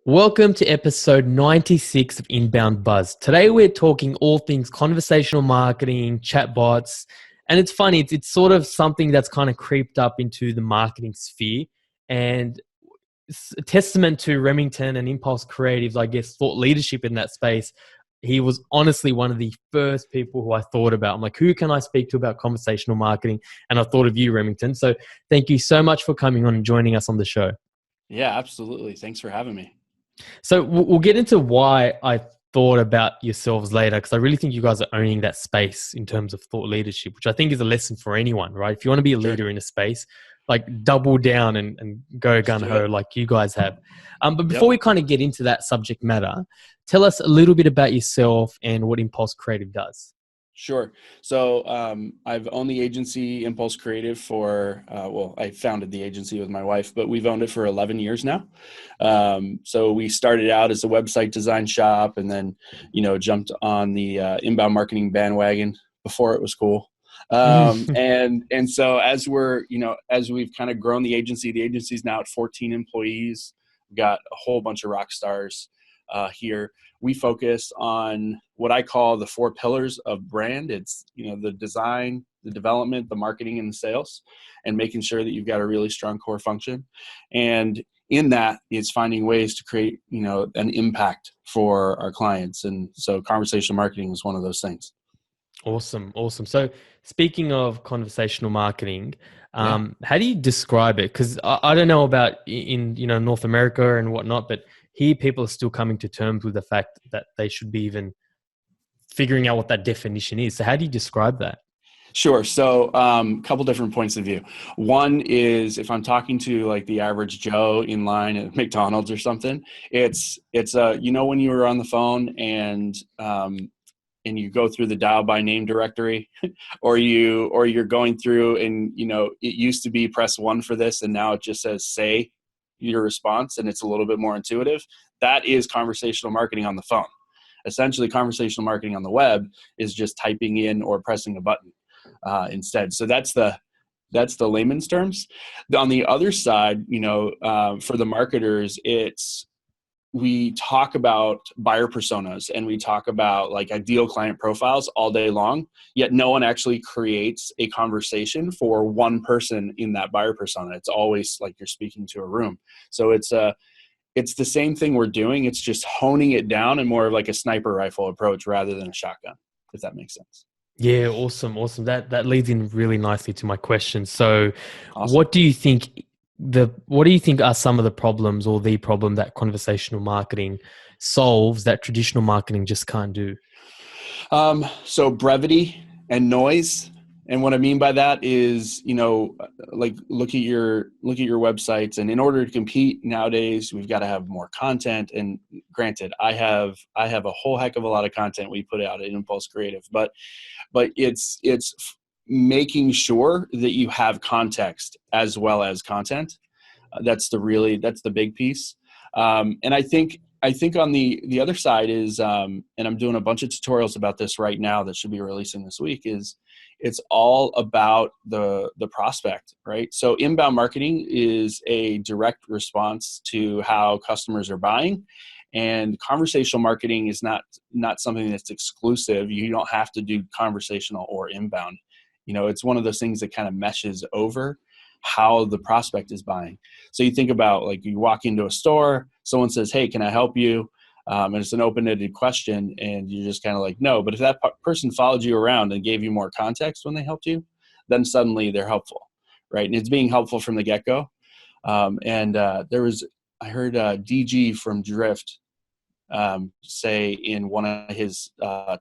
Welcome to episode 96 of Inbound Buzz. Today we're talking all things conversational marketing, chatbots, and it's funny, it's sort of something that's kind of creeped up into the marketing sphere, and it's a testament to Remington and Impulse Creative's, I guess, thought leadership in that space. He was honestly one of the first people who I thought about. I'm like, who can I speak to about conversational marketing? And I thought of you, Remington. So thank you so much for coming on and joining us on the show. Yeah, absolutely. Thanks for having me. So we'll get into why I thought about yourselves later, because I really think you guys are owning that space in terms of thought leadership, which I think is a lesson for anyone, right? If you want to be a leader in a space, like double down and go gung-ho like you guys have. But before we kind of get into that subject matter, tell us a little bit about yourself and what Impulse Creative does. Sure. So I've owned the agency Impulse Creative for, I founded the agency with my wife, but we've owned it for 11 years now. So we started out as a website design shop and then, jumped on the inbound marketing bandwagon before it was cool. And so as we've kind of grown the agency's now at 14 employees. We've got a whole bunch of rock stars here. We focus on what I call the 4 pillars of brand. It's, the design, the development, the marketing, and the sales, and making sure that you've got a really strong core function. And in that, it's finding ways to create, an impact for our clients. And so conversational marketing is one of those things. Awesome. So speaking of conversational marketing, how do you describe it? Because I don't know about in North America and whatnot, but here people are still coming to terms with the fact that they should be even figuring out what that definition is. So how do you describe that? Sure. So a couple different points of view. One is if I'm talking to like the average Joe in line at McDonald's or something, it's when you were on the phone and you go through the dial by name directory or you're going through and, it used to be press 1 for this and now it just says say your response and it's a little bit more intuitive. That is conversational marketing on the phone. Essentially, conversational marketing on the web is just typing in or pressing a button instead. So that's the layman's terms. On the other side, for the marketers, we talk about buyer personas and we talk about like ideal client profiles all day long, yet no one actually creates a conversation for one person in that buyer persona. It's always like you're speaking to a room. So it's the same thing we're doing. It's just honing it down and more of like a sniper rifle approach rather than a shotgun, if that makes sense. Yeah, awesome. That leads in really nicely to my question. So Awesome. What do you think are some of the problems or the problem that conversational marketing solves that traditional marketing just can't do? So brevity and noise. And what I mean by that is, like look at your websites, and in order to compete nowadays, we've got to have more content. And granted, I have a whole heck of a lot of content we put out at Impulse Creative, but it's making sure that you have context as well as content. That's the big piece. And I think on the other side is, and I'm doing a bunch of tutorials about this right now that should be releasing this week, is it's all about the prospect, right? So inbound marketing is a direct response to how customers are buying, and conversational marketing is not something that's exclusive. You don't have to do conversational or inbound. It's one of those things that kind of meshes over how the prospect is buying. So you think about like you walk into a store, someone says, "Hey, can I help you?" And it's an open-ended question, and you're just kind of like, no. But if that person followed you around and gave you more context when they helped you, then suddenly they're helpful, right? And it's being helpful from the get-go. I heard DG from Drift say in one of his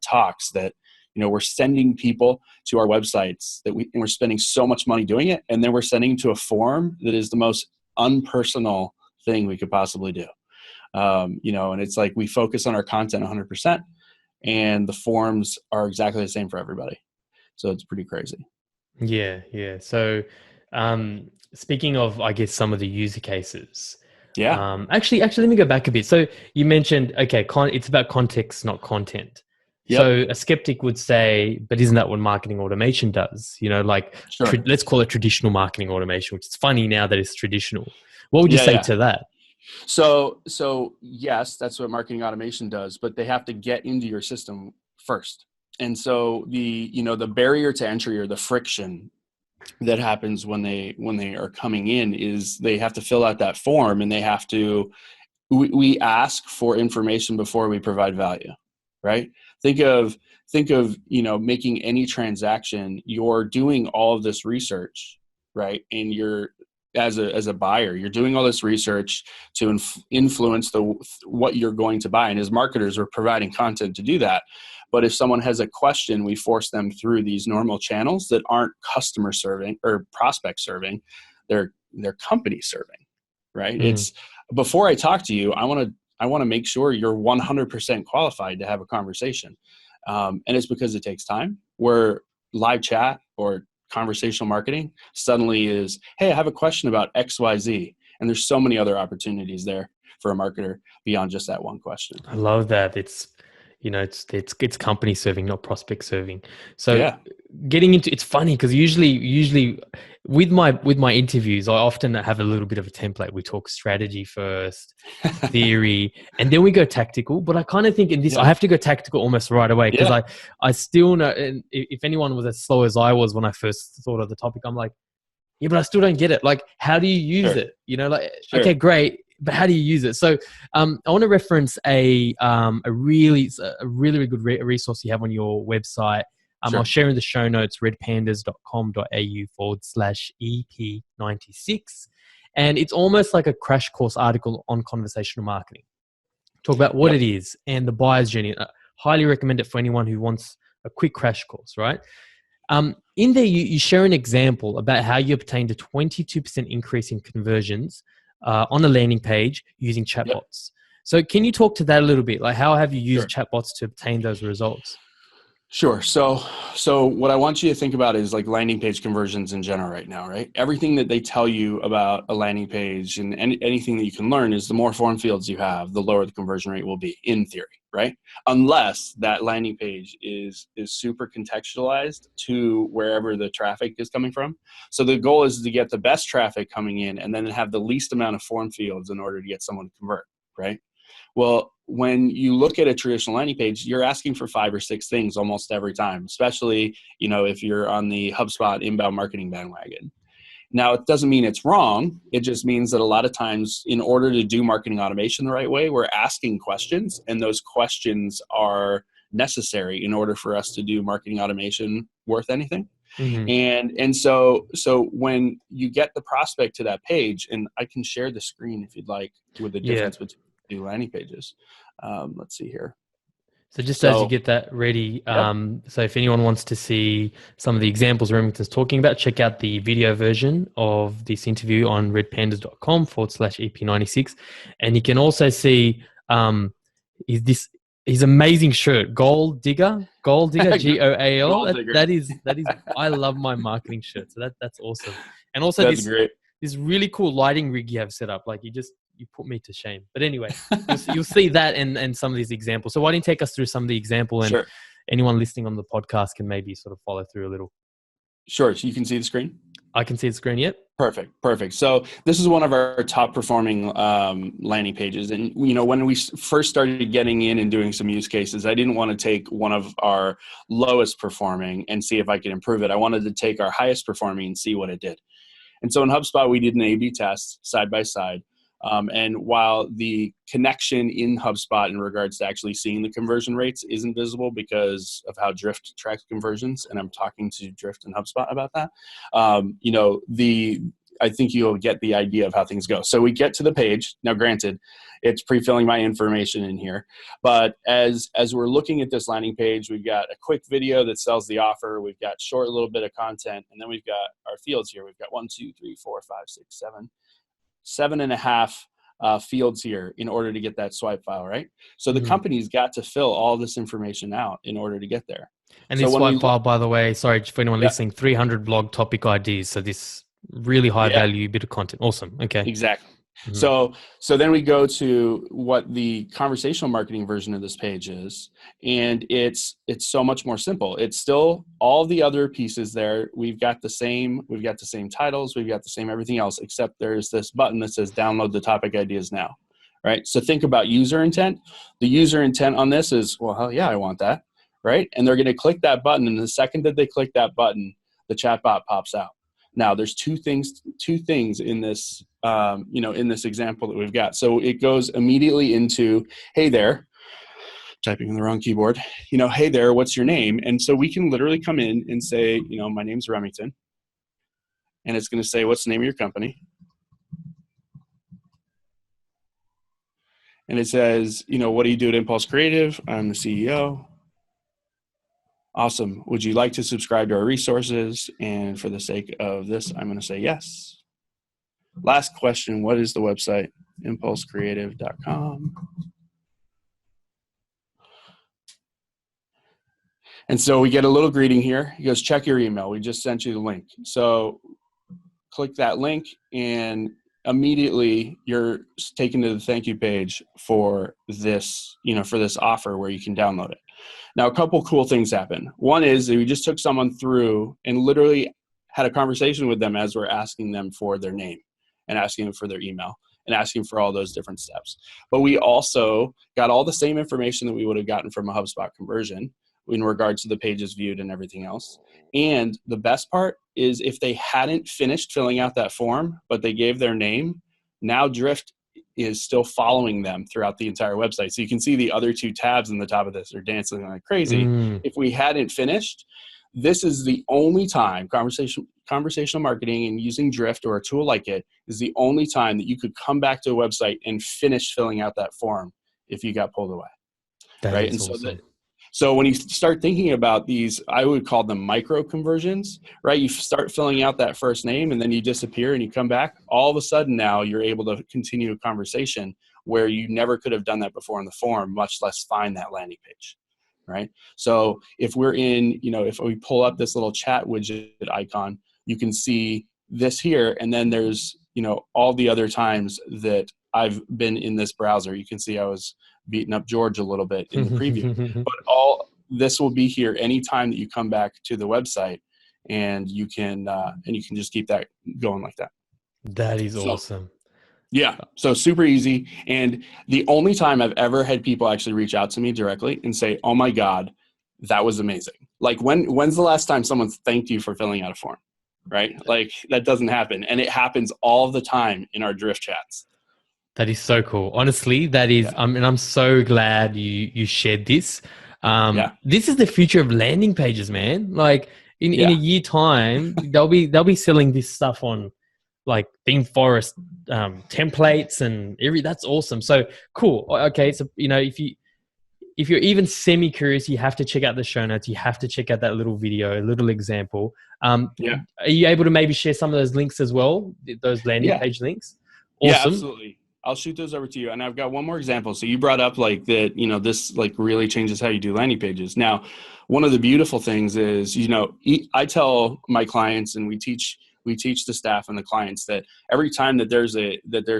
talks that, we're sending people to our websites and we're spending so much money doing it, and then we're sending to a form that is the most unpersonal thing we could possibly do. And it's like we focus on our content 100%, and the forms are exactly the same for everybody. So it's pretty crazy. Yeah. So speaking of, I guess, some of the user cases. Yeah. Actually, let me go back a bit. So you mentioned, it's about context, not content. Yep. So a skeptic would say, but isn't that what marketing automation does? Sure. Let's call it traditional marketing automation, which is funny now that it's traditional. What would you say to that? So yes, that's what marketing automation does, but they have to get into your system first. And so the barrier to entry, or the friction that happens when they are coming in, is they have to fill out that form, and we ask for information before we provide value, right? Think of making any transaction. You're doing all of this research, right? And you're, as a buyer, you're doing all this research to influence what you're going to buy. And as marketers, we're providing content to do that. But if someone has a question, we force them through these normal channels that aren't customer serving or prospect serving, they're company serving, right? It's, before I talk to you, I want to make sure you're 100% qualified to have a conversation. And it's because it takes time. Where live chat or conversational marketing suddenly is, hey, I have a question about XYZ. And there's so many other opportunities there for a marketer beyond just that one question. I love that. It's company serving, not prospect serving. So Yeah. getting into, it's funny because usually with my interviews, I often have a little bit of a template. We talk strategy first, theory, and then we go tactical. But I kind of think in this, I have to go tactical almost right away, because I still know, and if anyone was as slow as I was when I first thought of the topic, I'm like, yeah, but I still don't get it. Like, how do you use it? Okay, great, but how do you use it? So I want to reference a really good resource you have on your website. I'll share in the show notes, redpandas.com.au/EP96. And it's almost like a crash course article on conversational marketing. Talk about what it is and the buyer's journey. I highly recommend it for anyone who wants a quick crash course, right? In there, you share an example about how you obtained a 22% increase in conversions on a landing page using chatbots. So can you talk to that a little bit? Like, how have you used chatbots to obtain those results? Sure. So what I want you to think about is like landing page conversions in general right now, right? Everything that they tell you about a landing page and anything that you can learn is the more form fields you have, the lower the conversion rate will be, in theory, right? Unless that landing page is super contextualized to wherever the traffic is coming from. So the goal is to get the best traffic coming in and then have the least amount of form fields in order to get someone to convert, right? Well, when you look at a traditional landing page, you're asking for 5 or 6 things almost every time, especially, if you're on the HubSpot inbound marketing bandwagon. Now, it doesn't mean it's wrong. It just means that a lot of times, in order to do marketing automation the right way, we're asking questions, and those questions are necessary in order for us to do marketing automation worth anything. And so when you get the prospect to that page, and I can share the screen if you'd like, with the difference between two landing pages. Let's see here. So as you get that ready, so if anyone wants to see some of the examples Remington's talking about, check out the video version of this interview on redpandas.com/EP96. And you can also see his amazing shirt, Gold Digger, GOAL. That is, I love my marketing shirt. So that's awesome. And also this really cool lighting rig you have set up. Like, you put me to shame. But anyway, you'll see that and some of these examples. So why don't you take us through some of the example, and anyone listening on the podcast can maybe sort of follow through a little. Sure. So you can see the screen? I can see the screen, yep. Perfect. So this is one of our top performing landing pages. And, when we first started getting in and doing some use cases, I didn't want to take one of our lowest performing and see if I could improve it. I wanted to take our highest performing and see what it did. And so in HubSpot, we did an A/B test side by side. And while the connection in HubSpot in regards to actually seeing the conversion rates isn't visible because of how Drift tracks conversions, and I'm talking to Drift and HubSpot about that, I think you'll get the idea of how things go. So we get to the page. Now, granted, it's pre-filling my information in here, but as we're looking at this landing page, we've got a quick video that sells the offer. We've got short little bit of content, and then we've got our fields here. We've got 1, 2, 3, 4, 5, 6, 7.5 fields here in order to get that swipe file, right? So the company's got to fill all this information out in order to get there. And this swipe file, by the way, sorry for anyone listening, 300 blog topic IDs. So this really high value bit of content. Awesome. Okay. Exactly. Mhm. So then we go to what the conversational marketing version of this page is, and it's so much more simple. It's still all the other pieces there. We've got the same titles, we've got the same everything else, except there's this button that says download the topic ideas now. Right? So think about user intent. The user intent on this is, well, hell yeah, I want that. Right? And they're going to click that button, and the second that they click that button, the chatbot pops out. Now, there's two things in this, in this example that we've got. So it goes immediately into, hey there, typing in the wrong keyboard, hey there, what's your name? And so we can literally come in and say, my name's Remington. And it's going to say, what's the name of your company? And it says, what do you do at Impulse Creative? I'm the CEO. Awesome. Would you like to subscribe to our resources? And for the sake of this, I'm going to say yes. Last question, what is the website? impulsecreative.com. And so we get a little greeting here. He goes, check your email. We just sent you the link. So click that link, and immediately you're taken to the thank you page for this, for this offer where you can download it. Now, a couple cool things happen. One is that we just took someone through and literally had a conversation with them as we're asking them for their name and asking them for their email and asking for all those different steps. But we also got all the same information that we would have gotten from a HubSpot conversion in regards to the pages viewed and everything else. And the best part is if they hadn't finished filling out that form, but they gave their name, now Drift is still following them throughout the entire website. So you can see the other two tabs on the top of this are dancing like crazy. If we hadn't finished, this is the only time conversational marketing and using Drift or a tool like it is the only time that you could come back to a website and finish filling out that form if you got pulled away. That right? is And awesome. so when you start thinking about these, I would call them micro conversions, right? You start filling out that first name and then you disappear and you come back. All of a sudden now you're able to continue a conversation where you never could have done that before in the form, much less find that landing page, right? So if we're in, if we pull up this little chat widget icon, you can see this here. And then there's, all the other times that I've been in this browser. You can see I was beating up George a little bit in the preview. But all this will be here anytime that you come back to the website, and you can just keep that going like that. That is awesome. Yeah, so super easy. And the only time I've ever had people actually reach out to me directly and say, "Oh my God, that was amazing." Like when's the last time someone thanked you for filling out a form? Right? Like that doesn't happen, and it happens all the time in our Drift chats. That is so cool. Honestly, that is, and I'm so glad you shared this. This is the future of landing pages, man. Like in a year time, they'll be selling this stuff on like Theme Forest templates and that's awesome. So cool. Okay. So, if you're even semi curious, you have to check out the show notes. You have to check out that little video, a little example. Are you able to maybe share some of those links as well? Those landing page links? Awesome. Yeah, absolutely. I'll shoot those over to you. And I've got one more example. So you brought up like that, this like really changes how you do landing pages. Now, one of the beautiful things is, I tell my clients, and we teach the staff and the clients that every time that there's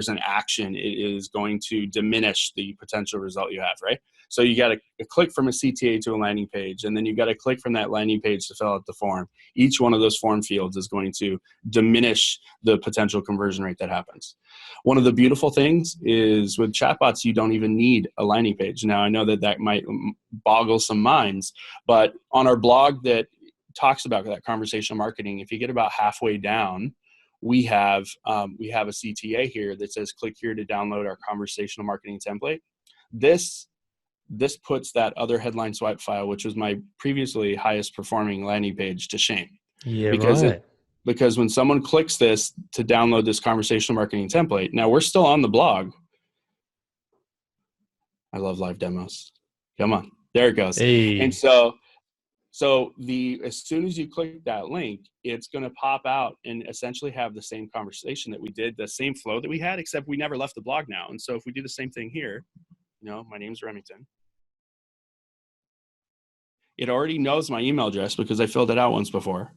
an action, it is going to diminish the potential result you have, right? So you got to click from a CTA to a landing page, and then you got to click from that landing page to fill out the form. Each one of those form fields is going to diminish the potential conversion rate that happens. One of the beautiful things is with chatbots, you don't even need a landing page. Now, I know that might boggle some minds, but on our blog that talks about that conversational marketing, if you get about halfway down, we have a CTA here that says click here to download our conversational marketing template. This puts that other headline swipe file, which was my previously highest performing landing page, to shame. Yeah, Because when someone clicks this to download this conversational marketing template, now we're still on the blog. I love live demos. Come on, there it goes. Hey. And so as soon as you click that link, it's going to pop out and essentially have the same conversation that we did, the same flow that we had, except we never left the blog now. And so if we do the same thing here, my name's Remington. It already knows my email address because I filled it out once before.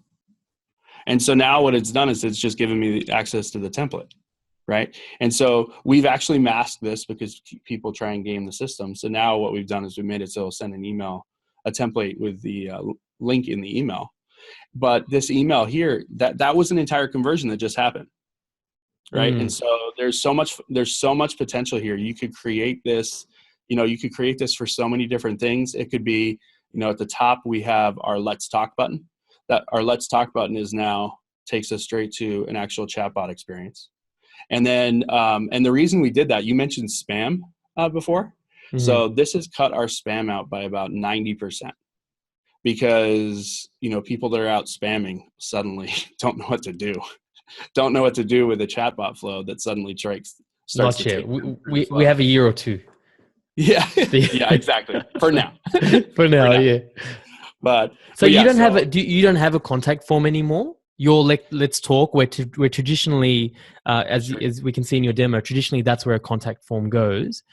And so now what it's done is it's just given me access to the template, right? And so we've actually masked this because people try and game the system. So now what we've done is we made it so it'll send an email, a template with the link in the email. But this email here, that was an entire conversion that just happened, right? And so there's so much potential here. You could create this, you could create this for so many different things. It could be, at the top we have our Let's Talk button. That our Let's Talk button is now takes us straight to an actual chatbot experience. And then, and the reason we did that, you mentioned spam before. Mm-hmm. So this has cut our spam out by about 90%. Because, people that are out spamming suddenly don't know what to do. Don't know what to do with a chatbot flow that suddenly starts Not to yet. We have a year or two. Yeah, yeah, exactly. For now. For now, yeah. But you don't have you don't have a contact form anymore? Your Let's Talk, where traditionally, as we can see in your demo, traditionally that's where a contact form goes.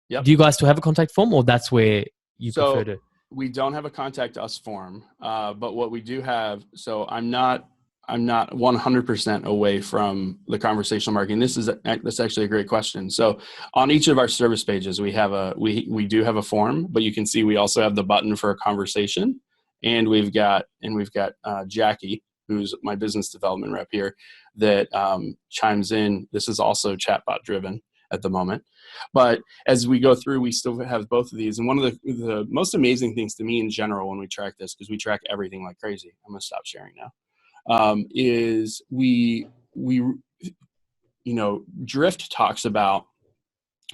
Yep. Do you guys still have a contact form, or that's where you prefer to? We don't have a contact us form, but what we do have, so I'm not 100% away from the conversational marketing. That's actually a great question. So on each of our service pages, we do have a form, but you can see we also have the button for a conversation, and we've got Jackie, who's my business development rep here, that chimes in. This is also chatbot driven at the moment. But as we go through, we still have both of these. And one of the most amazing things to me in general when we track this, because we track everything like crazy. I'm going to stop sharing now. Is we Drift talks about,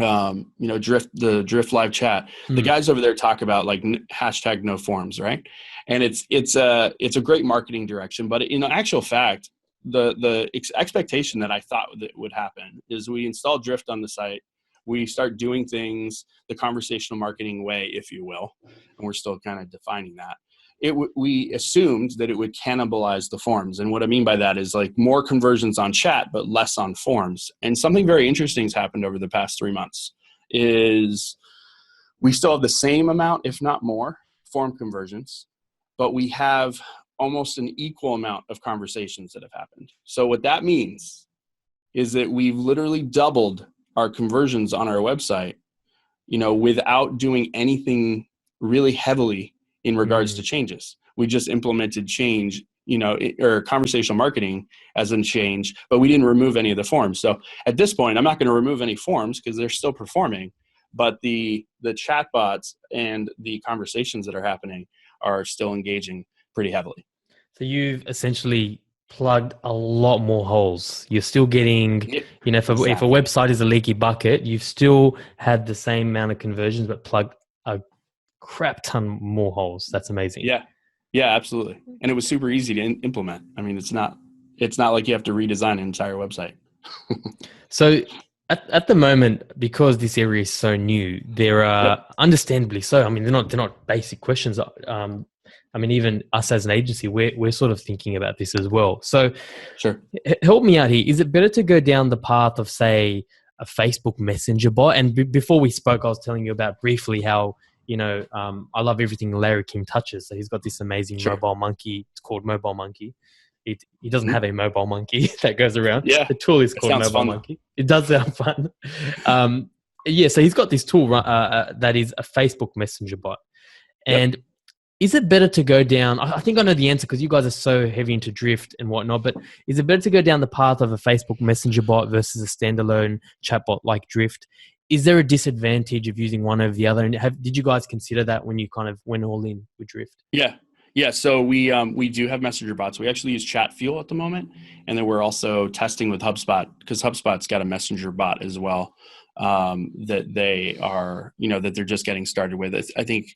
Drift live chat. The guys over there talk about like hashtag no forms, right? And it's a great marketing direction, but in actual fact, the expectation that I thought that would happen is we install Drift on the site. We start doing things the conversational marketing way, if you will, and we're still kind of defining that. We assumed that it would cannibalize the forms. And what I mean by that is like more conversions on chat, but less on forms. And something very interesting has happened over the past 3 months is we still have the same amount, if not more, form conversions, but we have almost an equal amount of conversations that have happened. So what that means is that we've literally doubled our conversions on our website, without doing anything really heavily in regards to changes. We just implemented change, or conversational marketing as in change, but we didn't remove any of the forms. So at this point, I'm not going to remove any forms because they're still performing, but the chatbots and the conversations that are happening are still engaging pretty heavily. So you've essentially plugged a lot more holes. You're still getting, if a website is a leaky bucket, you've still had the same amount of conversions, but plugged a crap ton more holes. That's amazing. Yeah, absolutely. And it was super easy to implement. I mean, it's not like you have to redesign an entire website. So at the moment, because this area is so new, there are understandably so. I mean, they're not basic questions. Even us as an agency, we're sort of thinking about this as well. So sure. Help me out here. Is it better to go down the path of, say, a Facebook Messenger bot? And before we spoke, I was telling you about briefly how, I love everything Larry King touches. So he's got this amazing mobile monkey. It's called Mobile Monkey. He doesn't have a mobile monkey that goes around. Yeah. The tool is called Mobile Monkey. It does sound fun. So he's got this tool that is a Facebook Messenger bot. And is it better to go down, I think I know the answer because you guys are so heavy into Drift and whatnot, but is it better to go down the path of a Facebook Messenger bot versus a standalone chatbot like Drift? Is there a disadvantage of using one over the other? And did you guys consider that when you kind of went all in with Drift? Yeah. So we do have messenger bots. We actually use Chatfuel at the moment, and then we're also testing with HubSpot because HubSpot's got a messenger bot as well that they are, that they're just getting started with. I think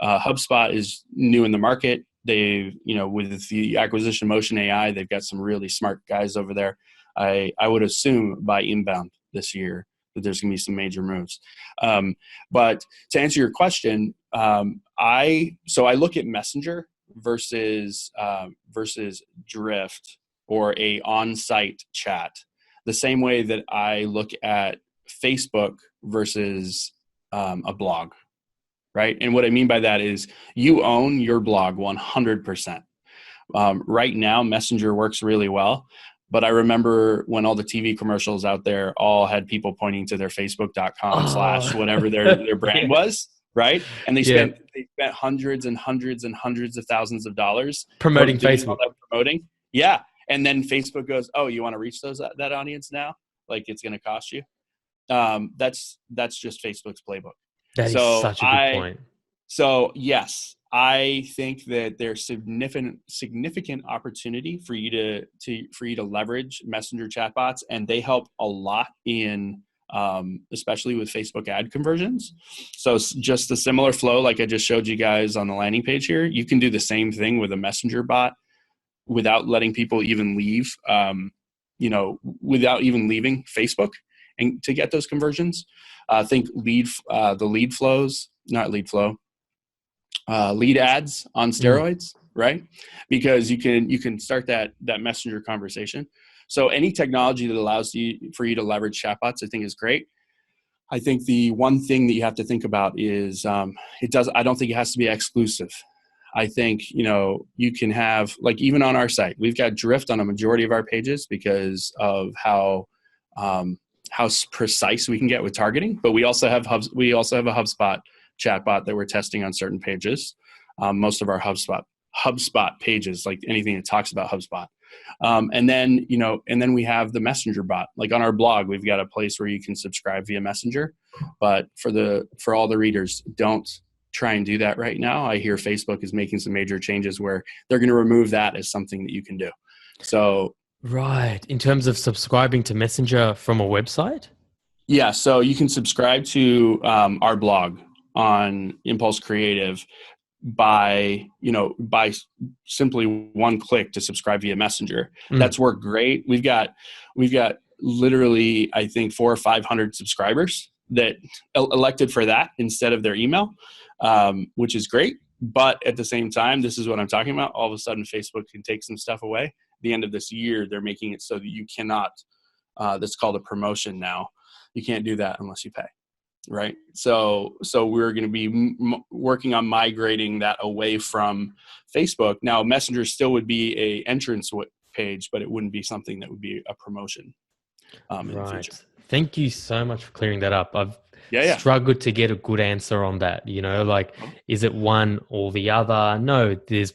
HubSpot is new in the market. They, with the acquisition Motion AI, they've got some really smart guys over there. I would assume by inbound this year that there's going to be some major moves. But to answer your question, I look at Messenger versus Drift or a on-site chat the same way that I look at Facebook versus a blog, right? And what I mean by that is you own your blog 100%. Right now, Messenger works really well, But I remember when all the TV commercials out there all had people pointing to their facebook.com / whatever their brand yeah, was, right? And they yeah. spent hundreds and hundreds and hundreds of thousands of dollars Promoting doing all Facebook. that promoting. Yeah. And then Facebook goes, oh, you want to reach that audience now? Like, it's going to cost you. That's just Facebook's playbook. That is such a good point. So yes, I think that there's significant opportunity for you to leverage messenger chatbots, and they help a lot in especially with Facebook ad conversions. So just a similar flow like I just showed you guys on the landing page here, you can do the same thing with a messenger bot without letting people even leave, without even leaving Facebook, and to get those conversions. Think lead ads on steroids, right? Because you can start that messenger conversation. So any technology that allows for you to leverage chatbots, I think is great. I think the one thing that you have to think about is I don't think it has to be exclusive. I think, you can have, like, even on our site, we've got drift on a majority of our pages because of how precise we can get with targeting. But we also have a HubSpot chatbot that we're testing on certain pages. Most of our HubSpot pages, like anything that talks about HubSpot. And then we have the messenger bot. Like on our blog, we've got a place where you can subscribe via messenger. But for all the readers, don't try and do that right now. I hear Facebook is making some major changes where they're going to remove that as something that you can do. So Right. In terms of subscribing to Messenger from a website? yeah, so you can subscribe to our blog on Impulse Creative by simply one click to subscribe via Messenger. That's worked great. We've got literally, I think, 400 or 500 subscribers that elected for that instead of their email, which is great. But at the same time, this is what I'm talking about. All of a sudden, Facebook can take some stuff away. At the end of this year, they're making it so that you cannot, that's called a promotion now. You can't do that unless you pay. Right. So we're going to be working on migrating that away from Facebook. Now, Messenger still would be a entrance page, but it wouldn't be something that would be a promotion in the future. Thank you so much for clearing that up. I've struggled to get a good answer on that. Is it one or the other? No, there's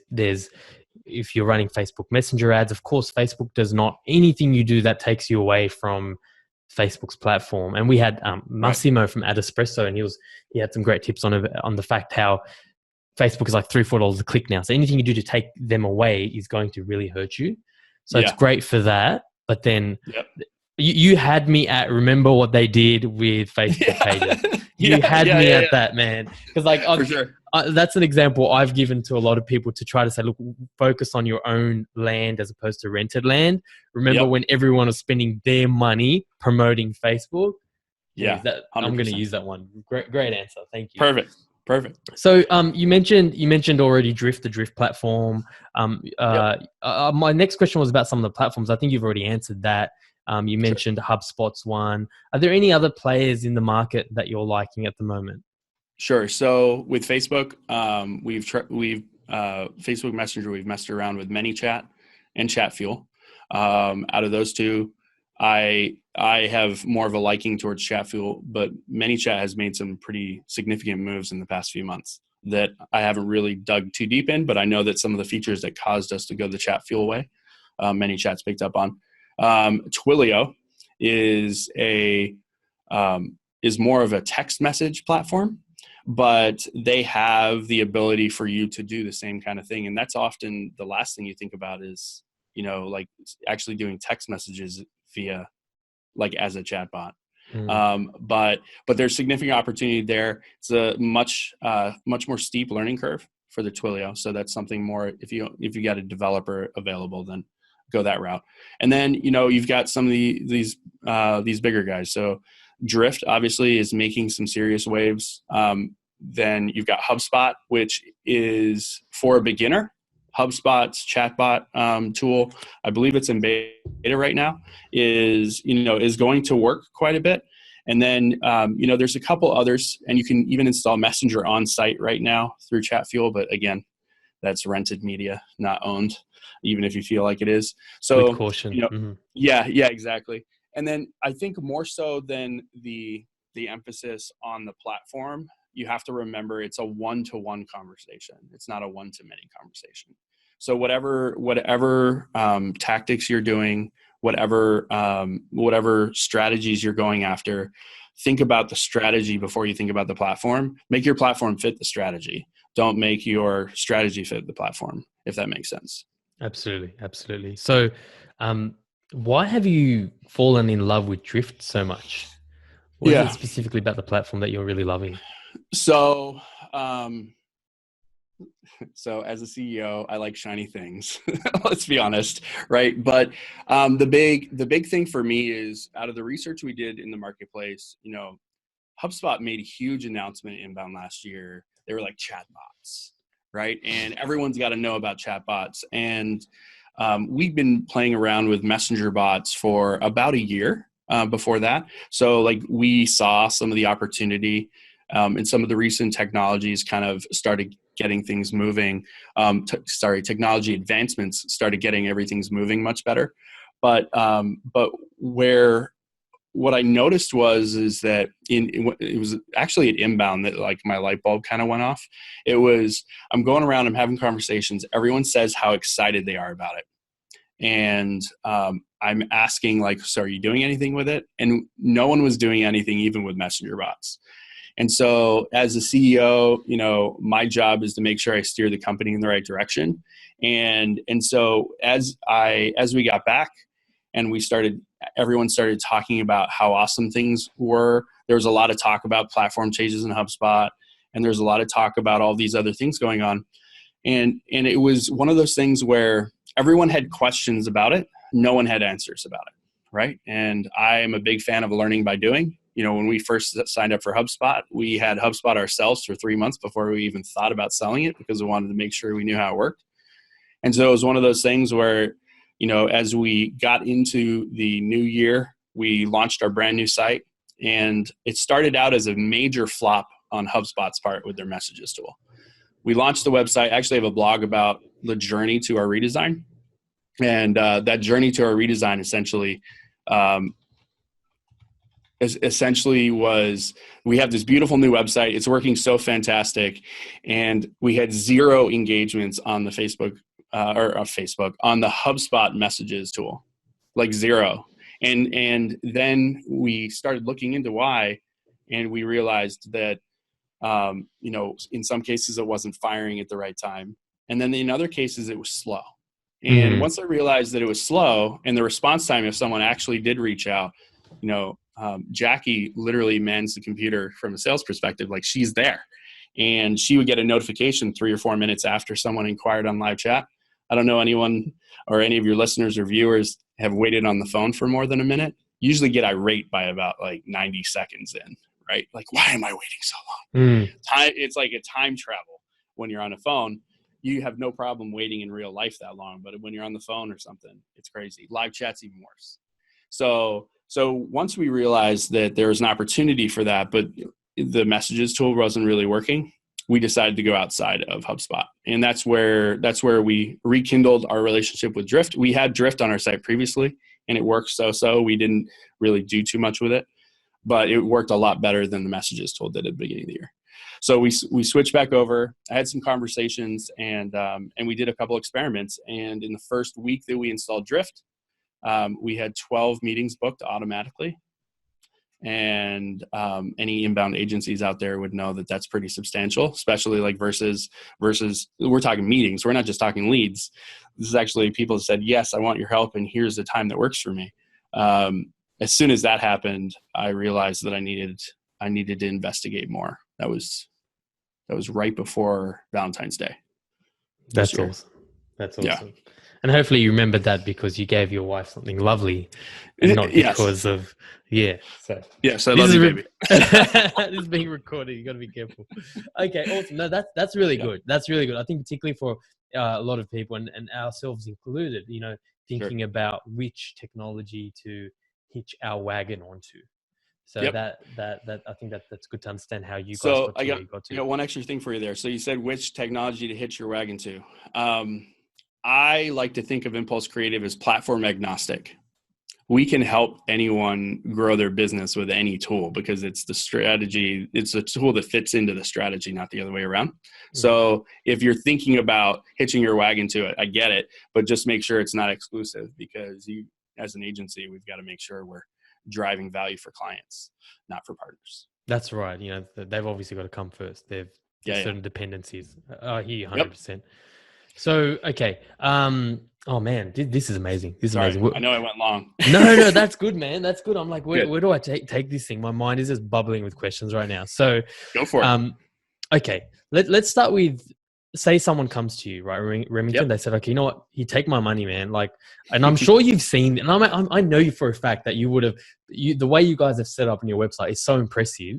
if you're running Facebook Messenger ads, of course, Facebook does not anything you do that takes you away from Facebook's platform. And we had Massimo from Ad Espresso, and he had some great tips on the fact how Facebook is like $3-4 a click now. So anything you do to take them away is going to really hurt you. So it's great for that. But then you had me at remember what they did with Facebook pages. You had me at that, man. Because for sure. That's an example I've given to a lot of people to try to say, look, focus on your own land as opposed to rented land. Remember when everyone was spending their money promoting Facebook? Yeah, I'm going to use that one. Great answer. Thank you. Perfect. So you mentioned already Drift, the Drift platform. My next question was about some of the platforms. I think you've already answered that. You mentioned HubSpot's one. Are there any other players in the market that you're liking at the moment? Sure. So with Facebook, Facebook Messenger, we've messed around with ManyChat and Chatfuel. Out of those two, I have more of a liking towards Chatfuel, but ManyChat has made some pretty significant moves in the past few months that I haven't really dug too deep in, but I know that some of the features that caused us to go the Chatfuel way, ManyChat's picked up on. Twilio is more of a text message platform, but they have the ability for you to do the same kind of thing. And that's often the last thing you think about is, like actually doing text messages via, like, as a chatbot. But there's significant opportunity there. It's a much more steep learning curve for the Twilio. So that's something more, if you got a developer available, then go that route. And then, you've got some of these bigger guys. So Drift obviously is making some serious waves. Then you've got HubSpot, which is for a beginner. HubSpot's chatbot tool, I believe it's in beta right now, is going to work quite a bit. And then, there's a couple others, and you can even install Messenger on site right now through Chatfuel. But again, that's rented media, not owned, even if you feel like it is. With So, caution. yeah, exactly. And then I think more so than the emphasis on the platform, you have to remember it's a one-to-one conversation. It's not a one-to-many conversation. So whatever tactics you're doing, whatever strategies you're going after, think about the strategy before you think about the platform. Make your platform fit the strategy. Don't make your strategy fit the platform, if that makes sense. Absolutely. So, why have you fallen in love with Drift so much? What is it Yeah. specifically about the platform that you're really loving? So, so as a CEO, I like shiny things. Let's be honest, right? But the big thing for me is, out of the research we did in the marketplace, HubSpot made a huge announcement inbound last year. They were like chatbots, right? And everyone's got to know about chatbots. And we've been playing around with messenger bots for about a year before that. So like we saw some of the opportunity and some of the recent technologies kind of started getting things moving. Technology advancements started getting everything's moving much better. But what I noticed is that it was actually at inbound that like my light bulb kind of went off. It was, I'm going around, I'm having conversations. Everyone says how excited they are about it. And I'm asking like, so are you doing anything with it? And no one was doing anything, even with messenger bots. And so as a CEO, my job is to make sure I steer the company in the right direction. And so as we got back and everyone started talking about how awesome things were, there was a lot of talk about platform changes in HubSpot, and there's a lot of talk about all these other things going on. And it was one of those things where everyone had questions about it. No one had answers about it. Right. And I am a big fan of learning by doing. When we first signed up for HubSpot, we had HubSpot ourselves for 3 months before we even thought about selling it, because we wanted to make sure we knew how it worked. And so it was one of those things where, as we got into the new year, we launched our brand new site, and it started out as a major flop on HubSpot's part with their messages tool. We launched the website. I actually have a blog about the journey to our redesign. And that journey to our redesign essentially was, we have this beautiful new website. It's working so fantastic. And we had 0 engagements on the on the HubSpot messages tool, like 0. And then we started looking into why, and we realized that, in some cases it wasn't firing at the right time. And then in other cases it was slow. And once I realized that it was slow, and the response time, if someone actually did reach out, Jackie literally mans the computer from a sales perspective. Like, she's there, and she would get a notification 3 or 4 minutes after someone inquired on live chat. I don't know anyone or any of your listeners or viewers have waited on the phone for more than a minute. Usually get irate by about like 90 seconds in, right? Like, why am I waiting so long? It's like a time travel when you're on a phone. You have no problem waiting in real life that long, but when you're on the phone or something, it's crazy. Live chat's even worse. So once we realized that there was an opportunity for that, but the messages tool wasn't really working, we decided to go outside of HubSpot. And that's where we rekindled our relationship with Drift. We had Drift on our site previously, and it worked so. We didn't really do too much with it, but it worked a lot better than the messages tool did at the beginning of the year. So we switched back over. I had some conversations, and we did a couple experiments. And in the first week that we installed Drift, we had 12 meetings booked automatically. And any inbound agencies out there would know that that's pretty substantial, especially like versus we're talking meetings. We're not just talking leads. This is actually people said, yes, I want your help, and here's the time that works for me. As soon as that happened, I realized that I needed to investigate more. That was right before Valentine's Day. That's awesome. That's awesome. Yeah. And hopefully you remembered that because you gave your wife something lovely, and not because of, So yes, I love you, baby. This is being recorded. You got to be careful. Okay, awesome. No, that's really good. That's really good. I think particularly for a lot of people, and ourselves included, thinking about which technology to hitch our wagon onto. So Yep. that I think that's good to understand how you guys So got to where you got I to. got one extra thing for you there. So you said which technology to hitch your wagon to. I like to think of Impulse Creative as platform agnostic. We can help anyone grow their business with any tool because it's the strategy. It's a tool that fits into the strategy, not the other way around. So if you're thinking about hitching your wagon to it, I get it, but just make sure it's not exclusive, because you, as an agency, we've got to make sure we're driving value for clients, not for partners. That's right. You know, they've obviously got to come first. There's certain dependencies. I hear you 100%. So, okay. Oh man, this is amazing. This is Sorry, amazing. I know I went long. No, that's good, man. That's good. I'm like, Good. where do I take this thing? My mind is just bubbling with questions right now. So, Go for it. Okay, let's start with, say someone comes to you, right, Remington. Yep. They said, okay, you know what? You take my money, man. Like, and I'm sure you've seen, and I know you for a fact that you would have, the way you guys have set up on your website is so impressive.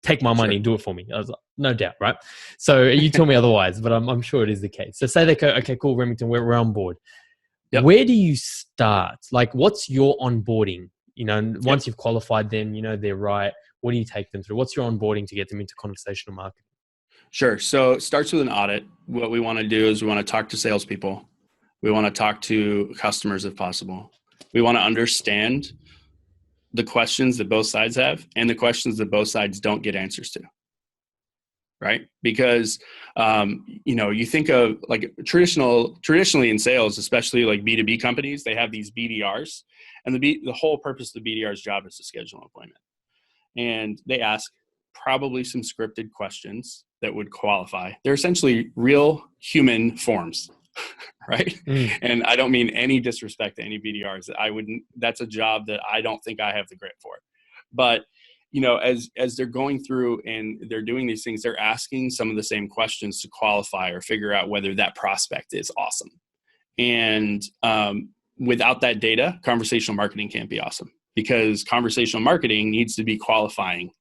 Take my money and do it for me. I was like, no doubt, right? So you tell me otherwise, but I'm sure it is the case. So say they go, okay, cool, Remington, we're on board. Yep. Where do you start? Like, what's your onboarding? You know, once you've qualified them, you know they're right. What do you take them through? What's your onboarding to get them into conversational marketing? Sure. So it starts with an audit. What we want to do is we want to talk to salespeople. We want to talk to customers if possible. We want to understand the questions that both sides have and the questions that both sides don't get answers to. Right? Because, you think of like traditionally in sales, especially like B2B companies, they have these BDRs, and the whole purpose of the BDR's job is to schedule an appointment. And they ask probably some scripted questions that would qualify. They're essentially real human forms, right? And I don't mean any disrespect to any BDRs. That's a job that I don't think I have the grit for. But, as they're going through and they're doing these things, they're asking some of the same questions to qualify or figure out whether that prospect is awesome. And without that data, conversational marketing can't be awesome, because conversational marketing needs to be qualifying.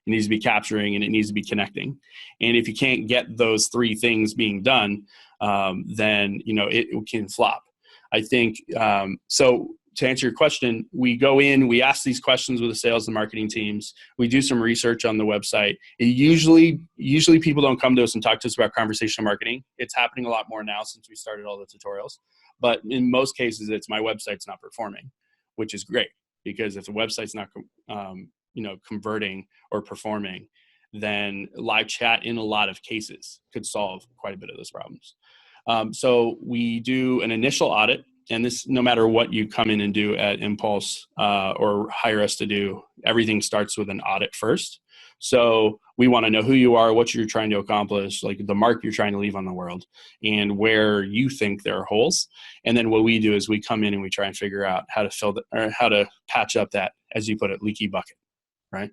It needs to be capturing, and it needs to be connecting. And if you can't get those three things being done, then, it can flop. I think, so to answer your question, we go in, we ask these questions with the sales and marketing teams. We do some research on the website. Usually people don't come to us and talk to us about conversational marketing. It's happening a lot more now since we started all the tutorials. But in most cases, it's my website's not performing, which is great, because if the website's not converting or performing, then live chat in a lot of cases could solve quite a bit of those problems. So we do an initial audit, and this, no matter what you come in and do at Impulse or hire us to do, everything starts with an audit first. So we want to know who you are, what you're trying to accomplish, like the mark you're trying to leave on the world, and where you think there are holes. And then what we do is we come in and we try and figure out how to fill or how to patch up that, as you put it, leaky bucket. Right.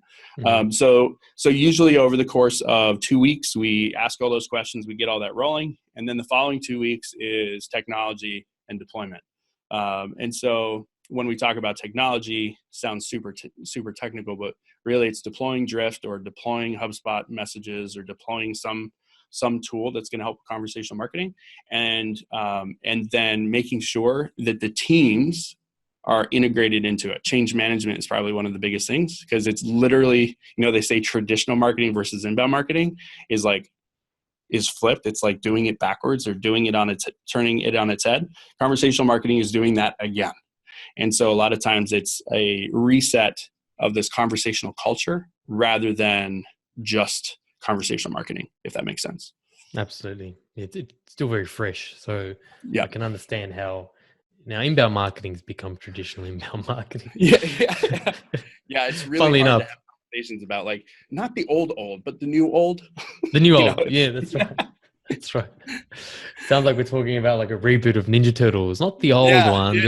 So usually over the course of 2 weeks, we ask all those questions, we get all that rolling. And then the following 2 weeks is technology and deployment. And so when we talk about technology, sounds super technical, but really it's deploying Drift or deploying HubSpot messages or deploying some tool that's going to help with conversational marketing, and then making sure that the teams are integrated into it. Change management is probably one of the biggest things, because it's literally, they say traditional marketing versus inbound marketing is flipped. It's like doing it backwards, or doing it turning it on its head. Conversational marketing is doing that again. And so a lot of times it's a reset of this conversational culture rather than just conversational marketing, if that makes sense. Absolutely. It's still very fresh. So yeah, I can understand how now inbound marketing has become traditional inbound marketing. Yeah. It's really Funnily hard enough, to have conversations about, like, not the old, but the new old. The new old. Yeah, that's right. That's right. Sounds like we're talking about like a reboot of Ninja Turtles, not the old one.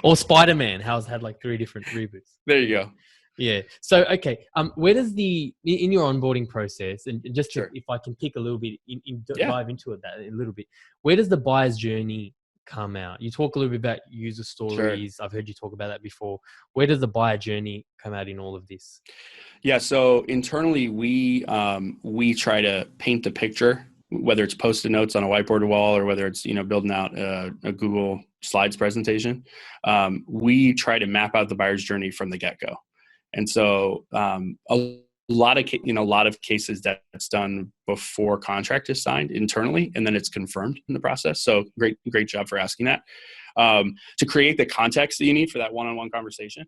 Or Spider-Man, how's had like 3 different reboots. There you go. Yeah. So, okay. Where does in your onboarding process, and just Sure. if I can pick a little bit, dive into it that a little bit, where does the buyer's journey come out? You talk a little bit about user stories. Sure. I've heard you talk about that before. Where does the buyer journey come out in all of this? Yeah. So internally, we try to paint the picture, whether it's Post-it notes on a whiteboard wall or whether it's, building out a Google Slides presentation. We try to map out the buyer's journey from the get-go. And so a lot of cases that's done before contract is signed internally, and then it's confirmed in the process. So great job for asking that. To create the context that you need for that one-on-one conversation,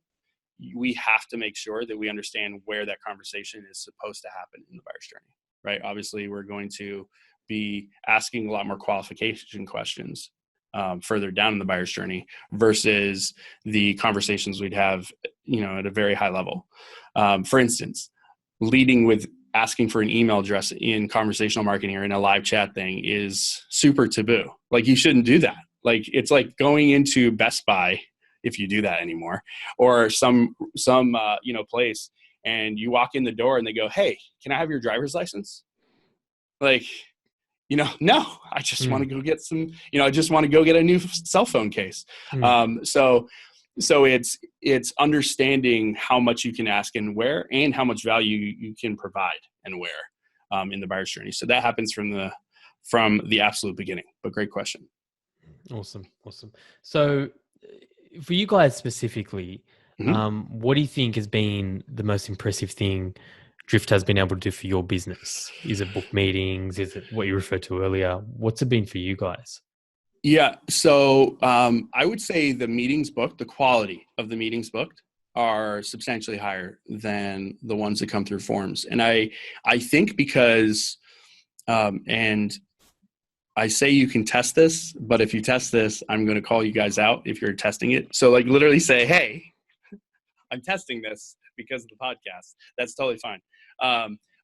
we have to make sure that we understand where that conversation is supposed to happen in the buyer's journey, right? Obviously, we're going to be asking a lot more qualification questions further down in the buyer's journey versus the conversations we'd have, at a very high level. For instance, leading with asking for an email address in conversational marketing or in a live chat thing is super taboo. Like, you shouldn't do that. Like, it's like going into Best Buy, if you do that anymore, or some place, and you walk in the door and they go, "Hey, can I have your driver's license?" Like, no, I just want to go get I just want to go get a new cell phone case. So it's understanding how much you can ask and where, and how much value you can provide and where in the buyer's journey. So that happens from the absolute beginning. But great question. Awesome. So for you guys specifically, what do you think has been the most impressive thing Drift has been able to do for your business? Is it book meetings? Is it what you referred to earlier? What's it been for you guys? Yeah. So I would say the meetings booked, the quality of the meetings booked are substantially higher than the ones that come through forms. And I think because, and I say you can test this, but if you test this, I'm going to call you guys out if you're testing it. So like literally say, "Hey, I'm testing this because of the podcast." That's totally fine.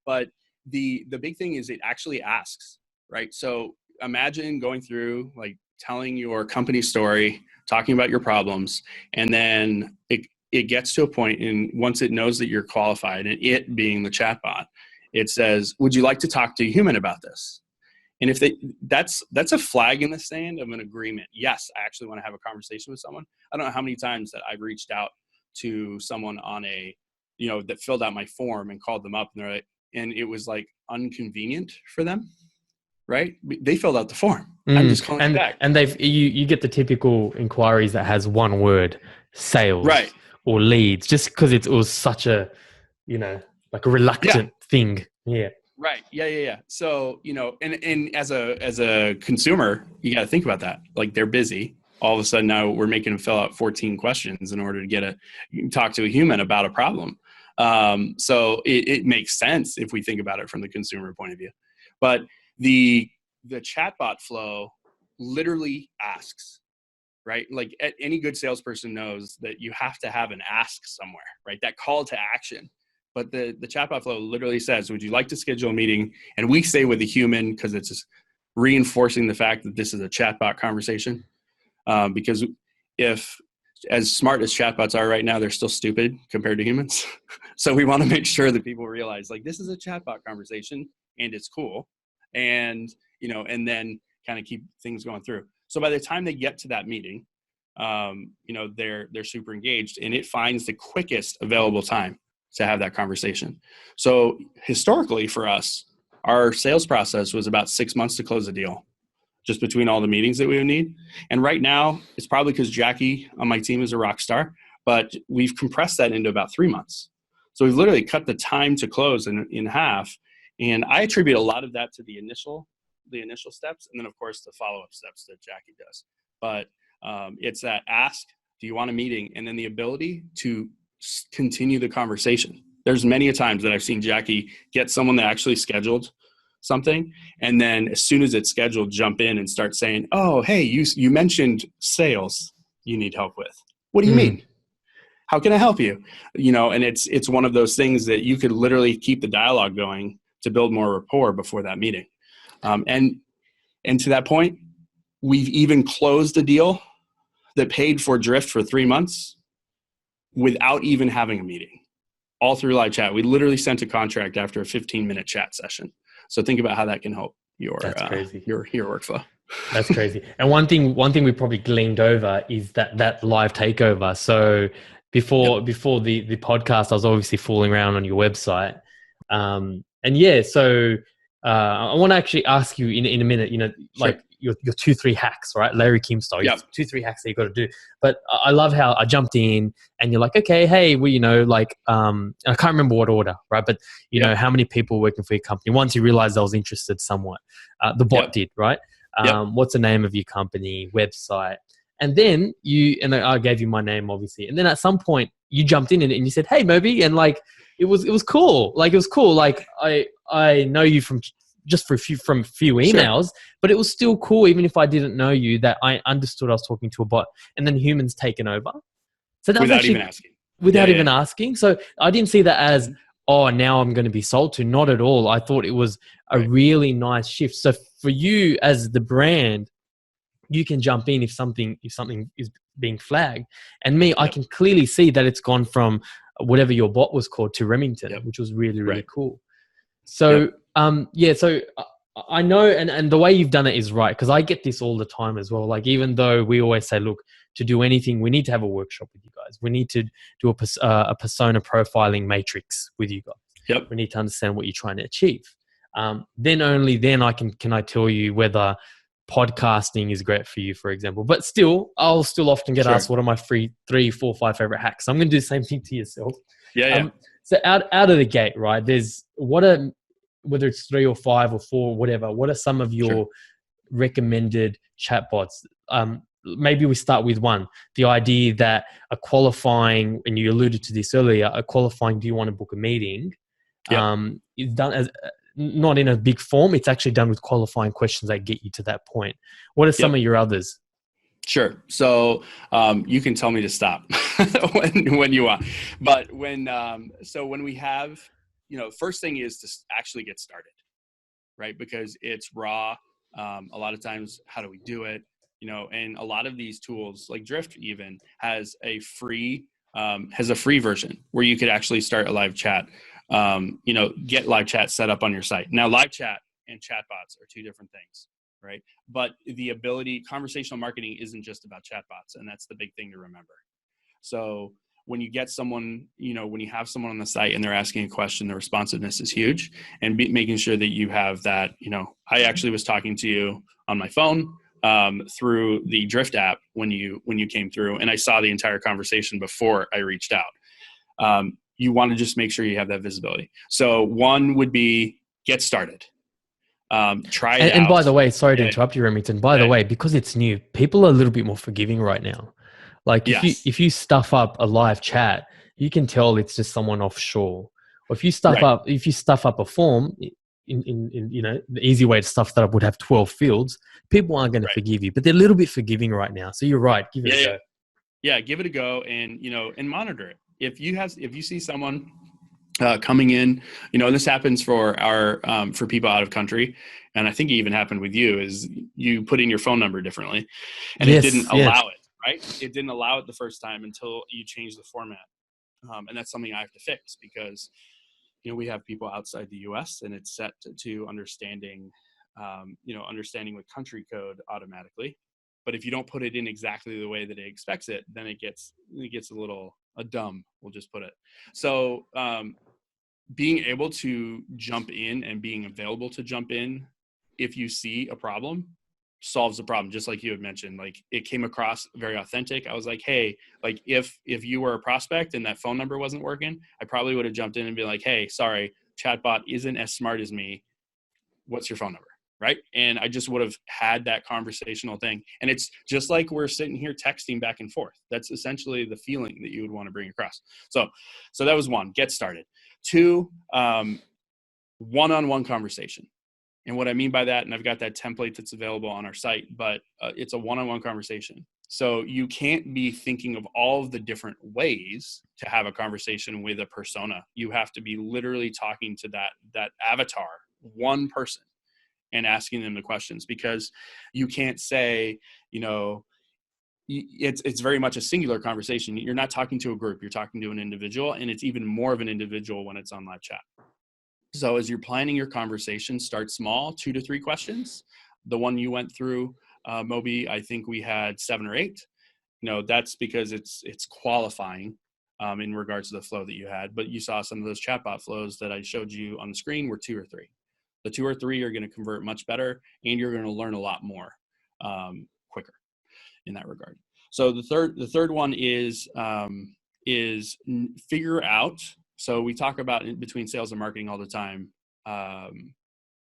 But the big thing is it actually asks, right? So imagine going through, like, telling your company story, talking about your problems, and then it gets to a point, and once it knows that you're qualified, and it being the chatbot, it says, "Would you like to talk to a human about this?" And if that's a flag in the sand of an agreement. Yes, I actually want to have a conversation with someone. I don't know how many times that I've reached out to someone on that filled out my form and called them up, and it was like inconvenient for them, right? They filled out the form. I'm just calling you back. And you get the typical inquiries that has one word, sales, right, or leads, just because it was such a, like a reluctant thing. Yeah. Right. Yeah. So, and as a consumer, you got to think about that. Like, they're busy. All of a sudden now we're making them fill out 14 questions in order to talk to a human about a problem. So it makes sense if we think about it from the consumer point of view. But the chatbot flow literally asks, right? Like, any good salesperson knows that you have to have an ask somewhere, right? That call to action. But the chatbot flow literally says, "Would you like to schedule a meeting?" And we say with a human, because it's just reinforcing the fact that this is a chatbot conversation. Because if, as smart as chatbots are right now, they're still stupid compared to humans. So we want to make sure that people realize, like, this is a chatbot conversation and it's cool. And, and then kind of keep things going through. So by the time they get to that meeting, they're super engaged, and it finds the quickest available time to have that conversation. So historically for us, our sales process was about 6 months to close a deal, just between all the meetings that we would need. And right now, it's probably because Jackie on my team is a rock star, but we've compressed that into about 3 months. So we've literally cut the time to close in half. And I attribute a lot of that to the initial steps, and then of course the follow-up steps that Jackie does. But it's that ask, "Do you want a meeting?" And then the ability to continue the conversation. There's many a times that I've seen Jackie get someone that actually scheduled something, and then as soon as it's scheduled, jump in and start saying, "Oh, hey, you mentioned sales you need help with. What do you mean? How can I help you?" And it's one of those things that you could literally keep the dialogue going to build more rapport before that meeting. And to that point, we've even closed a deal that paid for Drift for 3 months without even having a meeting, all through live chat. We literally sent a contract after a 15-minute chat session. So think about how that can help your workflow. That's crazy. And one thing we probably gleaned over is that live takeover. So before the podcast, I was obviously fooling around on your website. So I want to actually ask you in a minute, your 2-3 hacks, right? Larry Kim style. Yep. 2-3 hacks that you got to do. But I love how I jumped in and you're like, okay, hey, well, like, I can't remember what order, right? But how many people working for your company? Once you realized I was interested somewhat, the bot did, right? What's the name of your company, website? And then I gave you my name, obviously. And then at some point you jumped in and you said, hey, Moby. And like, it was cool. Like, it was cool. Like I know you from a few emails, but it was still cool. Even if I didn't know you, that I understood I was talking to a bot, and then humans taken over. So that was Without actually even asking. without even asking. So I didn't see that as, oh, now I'm going to be sold to. Not at all. I thought it was a really nice shift. So for you as the brand, you can jump in if something is being flagged. And me, I can clearly see that it's gone from whatever your bot was called to Remington, which was really, really cool. So, so I know, and the way you've done it is right, because I get this all the time as well. Like, even though we always say, look, to do anything, we need to have a workshop with you guys. We need to do a persona profiling matrix with you guys. Yep. We need to understand what you're trying to achieve. Only then I can I tell you whether podcasting is great for you, for example. But I'll still often get asked, what are my 3, 4, 5 favorite hacks? So I'm going to do the same thing to yourself. So out of the gate, right, there's whether it's 3 or 5 or 4, whatever, what are some of your recommended chatbots? Maybe we start with one, the idea that a qualifying, and you alluded to this earlier, a qualifying, do you want to book a meeting? Is done as not in a big form. It's actually done with qualifying questions that get you to that point. What are some of your others? Sure. So you can tell me to stop when you want. But when we have, first thing is to actually get started, right? Because it's raw. A lot of times, how do we do it? And a lot of these tools, like Drift even, has a free version where you could actually start a live chat. Get live chat set up on your site. Now, live chat and chatbots are 2 different things, right? But the ability, conversational marketing isn't just about chatbots, and that's the big thing to remember. So when you get someone, when you have someone on the site and they're asking a question, the responsiveness is huge, and making sure that you have that. I actually was talking to you on my phone through the Drift app when you came through, and I saw the entire conversation before I reached out. You want to just make sure you have that visibility. So one would be get started. Try it out. And by the way, sorry to interrupt you, Remington. By the way, because it's new, people are a little bit more forgiving right now. Like if you stuff up a live chat, you can tell it's just someone offshore. Or if you stuff up a form, in the easy way to stuff that up would have 12 fields, people aren't going to forgive you. But they're a little bit forgiving right now. So you're right. Give it a go. Yeah, give it a go, and and monitor it. If you see someone coming in, and this happens for for people out of country, and I think it even happened with you, is you put in your phone number differently, and it didn't allow it, right? It didn't allow it the first time until you changed the format, and that's something I have to fix because we have people outside the U.S. and it's set to understanding with country code automatically. But if you don't put it in exactly the way that it expects it, then it gets a little dumb. We'll just put it. So being able to jump in and being available to jump in if you see a problem solves the problem. Just like you had mentioned, like it came across very authentic. I was like, hey, like if you were a prospect and that phone number wasn't working, I probably would have jumped in and be like, hey, sorry, chatbot isn't as smart as me. What's your phone number? Right. And I just would have had that conversational thing. And it's just like we're sitting here texting back and forth. That's essentially the feeling that you would want to bring across. So that was 1, get started. 2, one-on-one conversation. And what I mean by that, and I've got that template that's available on our site, but it's a one-on-one conversation. So you can't be thinking of all of the different ways to have a conversation with a persona. You have to be literally talking to that avatar, one person, and asking them the questions, because you can't say, it's very much a singular conversation. You're not talking to a group, you're talking to an individual, and it's even more of an individual when it's on live chat. So as you're planning your conversation, start small, 2 to 3 questions. The one you went through, Moby, I think we had 7 or 8. That's because it's qualifying in regards to the flow that you had. But you saw some of those chatbot flows that I showed you on the screen were 2 or 3. The 2 or 3 are going to convert much better, and you're going to learn a lot more. quicker in that regard. So the third one is figure out. So we talk about between sales and marketing all the time,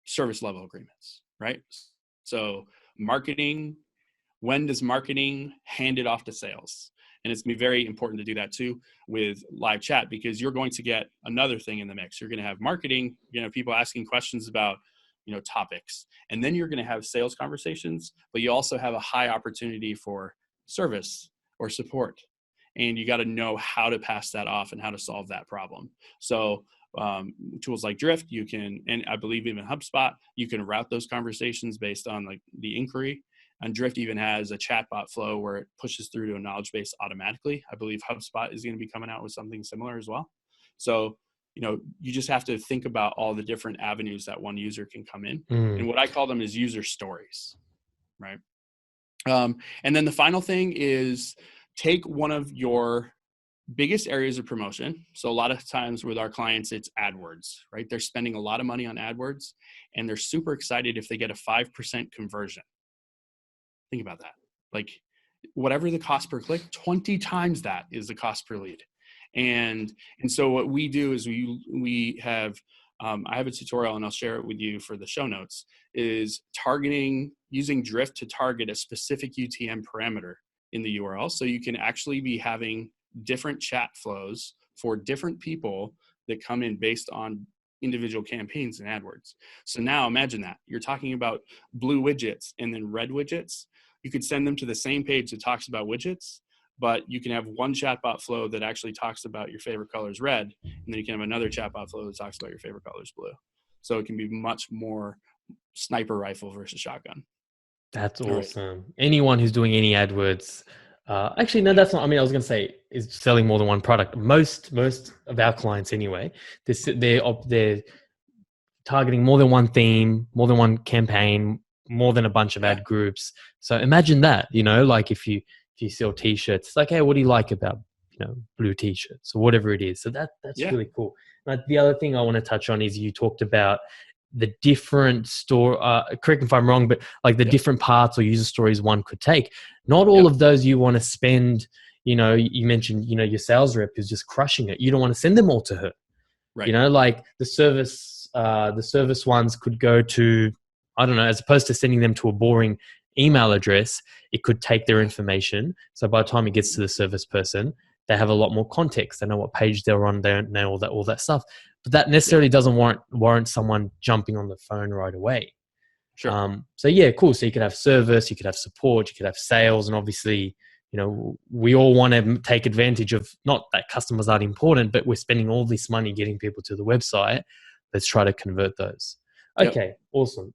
service level agreements, right? So marketing, when does marketing hand it off to sales? And it's going to be very important to do that too with live chat, because you're going to get another thing in the mix. You're going to have marketing, people asking questions about, topics, and then you're going to have sales conversations, but you also have a high opportunity for service or support. And you got to know how to pass that off and how to solve that problem. So tools like Drift, you can, and I believe even HubSpot, you can route those conversations based on like the inquiry. And Drift even has a chatbot flow where it pushes through to a knowledge base automatically. I believe HubSpot is going to be coming out with something similar as well. So, you just have to think about all the different avenues that one user can come in. And what I call them is user stories, right? And then the final thing is take one of your biggest areas of promotion. So a lot of times with our clients, it's AdWords, right? They're spending a lot of money on AdWords and they're super excited if they get a 5% conversion. Think about that. Like whatever the cost per click, 20 times that is the cost per lead. And so what we do is we have, I have a tutorial and I'll share it with you for the show notes, is using Drift to target a specific UTM parameter in the URL. So you can actually be having different chat flows for different people that come in based on individual campaigns in AdWords. So now imagine that you're talking about blue widgets and then red widgets. You could send them to the same page that talks about widgets, but you can have one chatbot flow that actually talks about your favorite color is red, and then you can have another chatbot flow that talks about your favorite color is blue. So it can be much more sniper rifle versus shotgun. That's awesome. Right. Anyone who's doing any AdWords, actually, no, that's not, I was going to say is selling more than one product. Most of our clients anyway, they're targeting more than one theme, more than one campaign, more than a bunch of ad groups. So imagine that, like if you sell t-shirts, it's like, hey, what do you like about, blue t-shirts or whatever it is. So that's really cool. But the other thing I want to touch on is you talked about the different correct me if I'm wrong, but like the different parts or user stories one could take. Not all of those you want to spend, you mentioned, your sales rep is just crushing it. You don't want to send them all to her. Right. Like the service ones could go to, I don't know, as opposed to sending them to a boring email address, it could take their information. So by the time it gets to the service person, they have a lot more context. They know what page they're on. They don't know all that stuff. But that necessarily doesn't warrant someone jumping on the phone right away. Sure. So yeah, cool. So you could have service, you could have support, you could have sales, and obviously, we all want to take advantage of, not that customers aren't important, but we're spending all this money getting people to the website. Let's try to convert those. Okay, awesome.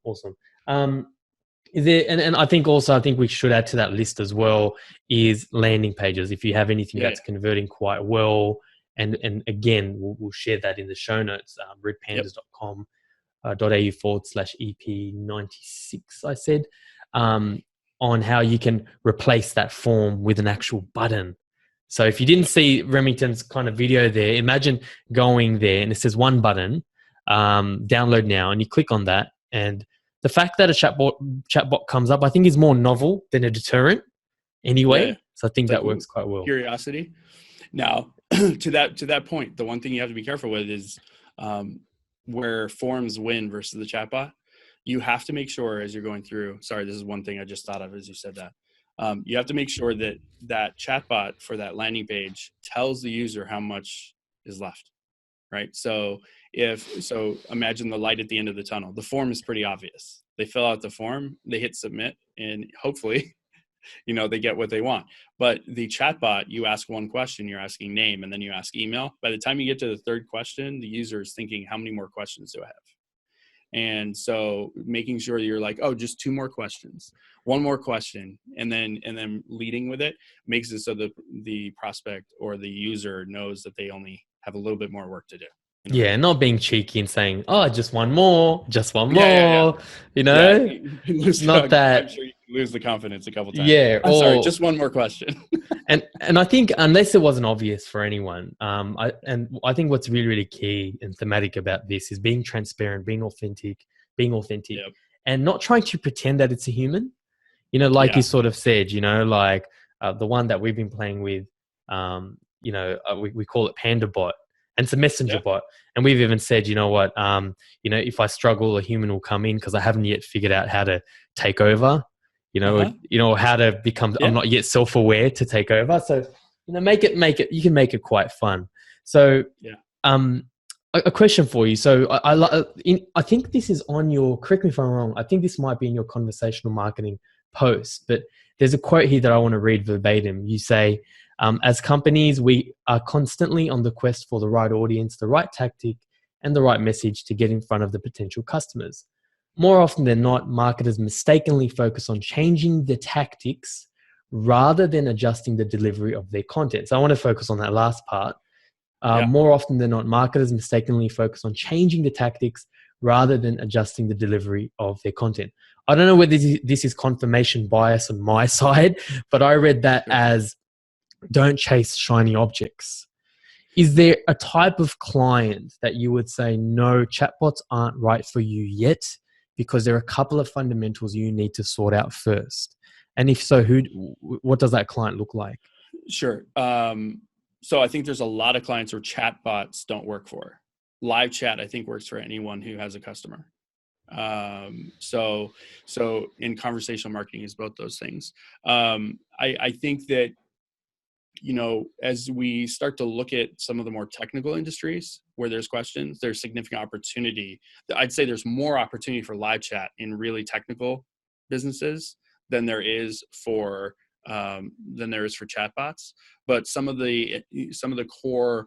Is there, and I think we should add to that list as well is landing pages. If you have anything that's converting quite well, and again, we'll share that in the show notes, redpandas.com.au/EP96, I said, on how you can replace that form with an actual button. So if you didn't see Remington's kind of video there, imagine going there and it says one button, download now, and you click on that, and the fact that a chatbot comes up, I think, is more novel than a deterrent anyway. So I think that works quite well. Curiosity. Now, to that point, the one thing you have to be careful with is where forms win versus the chatbot. You have to make sure as you're going through, sorry, this is one thing I just thought of as you said that. You have to make sure that chatbot for that landing page tells the user how much is left, right? So imagine the light at the end of the tunnel. The form is pretty obvious. They fill out the form, they hit submit, and hopefully, they get what they want. But the chatbot, you ask one question, you're asking name, and then you ask email. By the time you get to the third question, the user is thinking, how many more questions do I have? And so making sure that you're like, oh, just 2 more questions, 1 more question, and then leading with it makes it so that the prospect or the user knows that they only have a little bit more work to do. Yeah, not being cheeky and saying, oh, just one more. Not that. I'm sure you can lose the confidence a couple times. Yeah. Sorry, just one more question. and I think unless it wasn't obvious for anyone, I think what's really, really key and thematic about this is being transparent, being authentic, and not trying to pretend that it's a human. Like Yeah. you sort of said, like the one that we've been playing with, we call it Panda Bot, and it's a messenger Yeah. bot. And we've even said, what, if I struggle, a human will come in because I haven't yet figured out how to take over, Uh-huh. how to become, I'm Yeah. not yet self-aware to take over. So, you can make it quite fun. So, Yeah. um, a question for you. So I think this is on your, correct me if I'm wrong, I think this might be in your conversational marketing post, but there's a quote here that I want to read verbatim. You say, as companies, we are constantly on the quest for the right audience, the right tactic, and the right message to get in front of the potential customers. More often than not, marketers mistakenly focus on changing the tactics rather than adjusting the delivery of their content. So I want to focus on that last part. Yeah. More often than not, marketers mistakenly focus on changing the tactics rather than adjusting the delivery of their content. I don't know whether this is confirmation bias on my side, but I read that Sure. as don't chase shiny objects. Is there a type of client that you would say, no, chatbots aren't right for you yet because there are a couple of fundamentals you need to sort out first? And if so, what does that client look like? Sure. So I think there's a lot of clients where chatbots don't work for. Live chat, I think, works for anyone who has a customer. So in conversational marketing is both those things. I think that, as we start to look at some of the more technical industries where there's questions, there's significant opportunity. I'd say there's more opportunity for live chat in really technical businesses than there is for chatbots. But some of the core,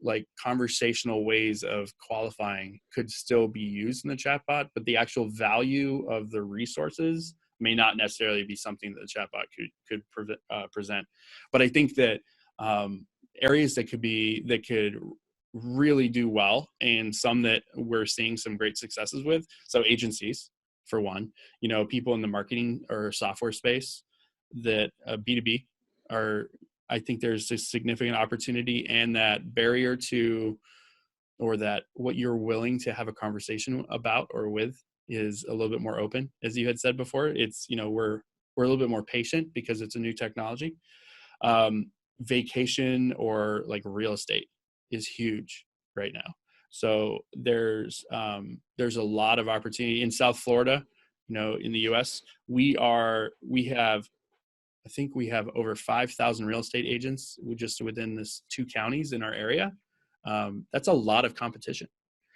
like, conversational ways of qualifying could still be used in the chatbot, but the actual value of the resources may not necessarily be something that the chatbot could present. But I think that areas that could really do well, and some that we're seeing some great successes with. So agencies, for one, people in the marketing or software space that B2B are, I think there's a significant opportunity, and that barrier to, or that what you're willing to have a conversation about or with is a little bit more open. As you had said before, it's, we're a little bit more patient because it's a new technology. Vacation or like real estate is huge right now. So there's a lot of opportunity in South Florida. In the US, we have, I think we have over 5,000 real estate agents just within this 2 counties in our area. That's a lot of competition.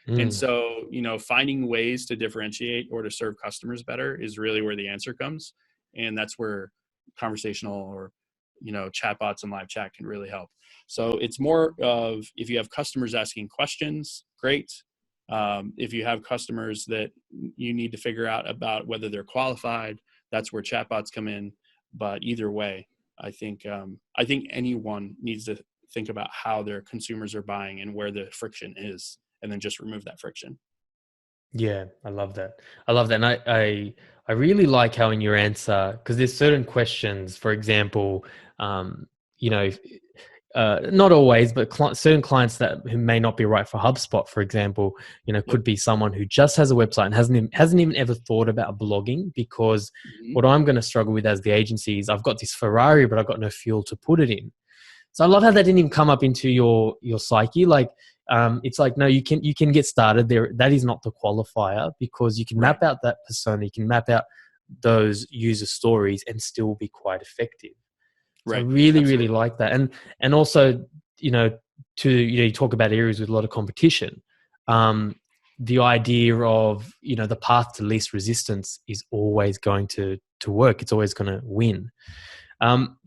And Mm, so, finding ways to differentiate or to serve customers better is really where the answer comes. And that's where conversational or, chatbots and live chat can really help. So it's more of, if you have customers asking questions, great. If you have customers that you need to figure out about whether they're qualified, that's where chatbots come in. But either way, I think anyone needs to think about how their consumers are buying and where the friction is, and then just remove that friction. yeah, I love that. I love that. And I really like how in your answer, because there's certain questions, for example, you know, if, not always, but certain clients who may not be right for HubSpot, for example, Yep. could be someone who just has a website and hasn't even ever thought about blogging, because Mm-hmm. what I'm going to struggle with as the agency is I've got this Ferrari, but I've got no fuel to put it in. So I love how that didn't even come up into your psyche. Like, it's like, no, you can get started there. That is not the qualifier, because you can Right. map out that persona, you can map out those user stories and still be quite effective. So I Right. really, really Absolutely. like that. And also, you talk about areas with a lot of competition. The idea of, the path to least resistance is always going to work. It's always going to win.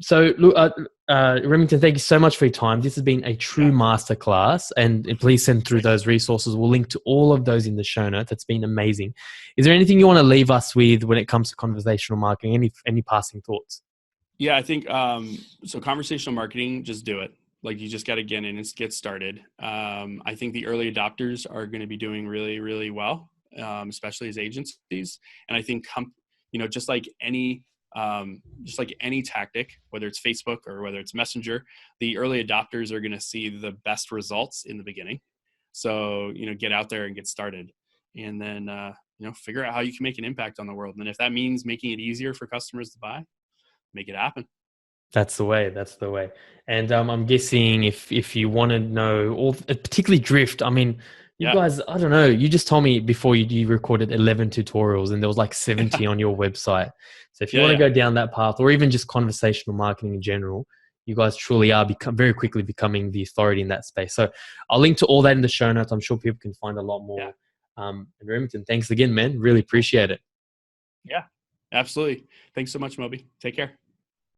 So, look, Remington, thank you so much for your time. This has been a true Yeah. masterclass, and please send through Thanks. those resources. We'll link to all of those in the show notes. That's been amazing. Is there anything you want to leave us with when it comes to conversational marketing? Any passing thoughts? Yeah, I think so. Conversational marketing, just do it. Like, you just got to get in and get started. I think the early adopters are going to be doing really, really well, especially as agencies. And I think just like any tactic, whether it's Facebook or whether it's Messenger, the early adopters are going to see the best results in the beginning. So, get out there and get started. And then figure out how you can make an impact on the world. And if that means making it easier for customers to buy, make it happen. That's the way. That's the way. And I'm guessing if you want to know, or particularly drift, I mean, you guys, I don't know. You just told me before you recorded 11 tutorials, and there was like 70 on your website. So if you want to go down that path, or even just conversational marketing in general, you guys truly are very quickly becoming the authority in that space. So I'll link to all that in the show notes. I'm sure people can find a lot more. And Remington, thanks again, man. Really appreciate it. Yeah, absolutely. Thanks so much, Moby. Take care.